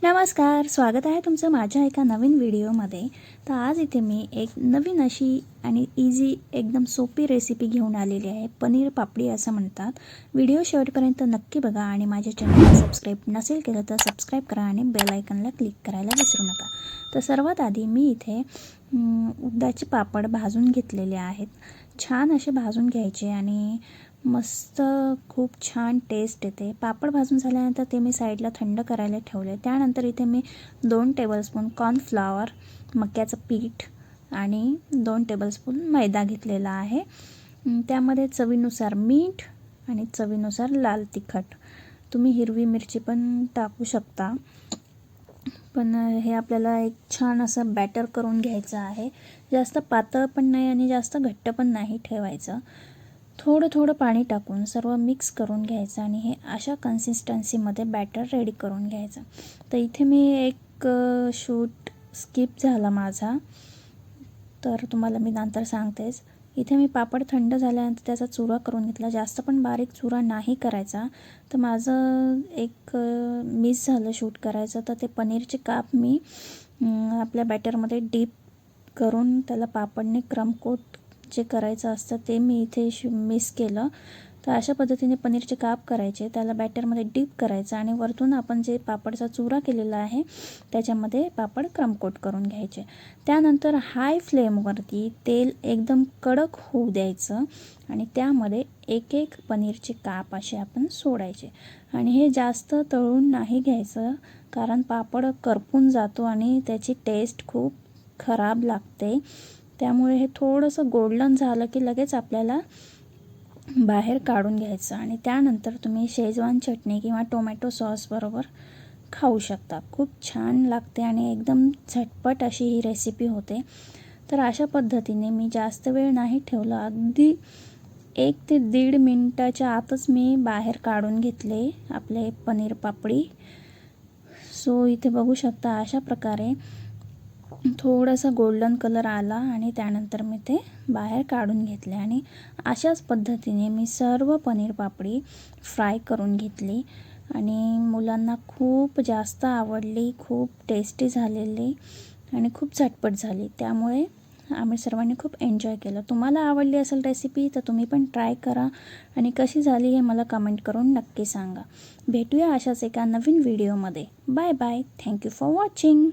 नमस्कार, स्वागत आहे तुमचं माझ्या एका नवीन व्हिडिओमध्ये। तर आज इथे मी एक नवीन अशी आणि इझी एकदम सोपी रेसिपी घेऊन आलेली आहे। पनीर पापडी असं म्हणतात। व्हिडिओ शेवटपर्यंत नक्की बघा आणि माझ्या चॅनलला सबस्क्राईब नसेल केलं तर सबस्क्राईब करा आणि बेल आयकॉनला क्लिक करायला विसरू नका। तर सर्वात आधी मी इथे उडदाचे पापड भाजून घेतलेले आहेत। छान असे भाजून घ्यायचे आणि मस्त खूप छान टेस्ट येते। पापड भाजून झाल्यानंतर ते मी साईडला थंड करायला ठेवले। त्यानंतर इथे मी 2 टेबलस्पून कॉर्नफ्लॉवर मक्याचं पीठ आणि 2 टेबलस्पून मैदा घेतलेला आहे। त्यामध्ये चवीनुसार मीठ आणि चवीनुसार लाल तिखट। तुम्ही हिरवी मिरची पण टाकू शकता, पण हे आपल्याला एक छान असं बॅटर करून घ्यायचं आहे। जास्त पातळ पण नाही आणि जास्त घट्ट पण नाही ठेवायचं। थोडं थोडं पाणी टाकून सर्व मिक्स करून घ्यायचं आणि हे अशा कन्सिस्टन्सीमध्ये बॅटर रेडी करून घ्यायचं। तर इथे मी एक शूट स्किप झाला माझा, तर तुम्हाला मी नंतर सांगतेच। इथे मी पापड थंड झाल्यानंतर त्याचा चुरा करून घेतला। जास्त पण बारीक चुरा नाही करायचा। तर माझं एक मिस झालं शूट करायचं, तर ते पनीरचे काप मी आपल्या बॅटरमध्ये डीप करून त्याला पापडने क्रमकोट जे करायचं असतं ते मी इथे मिस केलं। तर अशा पद्धतीने पनीरचे काप करायचे, त्याला बॅटरमध्ये डीप करायचं आणि वरतून आपण जे पापडचा चुरा केलेला आहे त्याच्यामध्ये पापड क्रमकोट करून घ्यायचे। त्यानंतर हाय फ्लेमवरती तेल एकदम कडक होऊ द्यायचं आणि त्यामध्ये एक एक पनीरचे काप असे आपण सोडायचे आणि हे जास्त तळून नाही घ्यायचं, कारण पापड करपून जातो आणि त्याची टेस्ट खूप खराब लागते। त्यामुळे हे थोडंसं गोल्डन झालं की लगेच आपल्याला बाहेर काढून घ्यायचं आणि त्यानंतर तुम्ही शेजवान चटणी किंवा टोमॅटो सॉस बरोबर खाऊ शकता। खूप छान लागते आणि एकदम झटपट अशी ही रेसिपी होते। तर अशा पद्धतीने मी जास्त वेळ नाही ठेवला, अगदी 1 ते 1.5 मिनिटाच्या आतच मी बाहेर काढून घेतले आपले पनीर पापडी। सो इथे बघू शकता अशा प्रकारे थोडासा गोल्डन कलर आला आणि त्यानंतर मी ते बाहेर काढून घेतले आणि अशाच पद्धतीने मी सर्व पनीर पापडी फ्राय करून घेतली आणि मुलांना खूप जास्त आवडली, खूप टेस्टी झालेली आणि खूप झटपट झाली। त्यामुळे आम्ही सर्वांनी खूप एन्जॉय केलं। तुम्हाला आवडली असेल रेसिपी तर तुम्ही पण ट्राय करा आणि कशी झाली हे मला कमेंट करून नक्की सांगा। भेटूया अशाच एका नवीन व्हिडिओमध्ये। Bye bye, thank you for watching.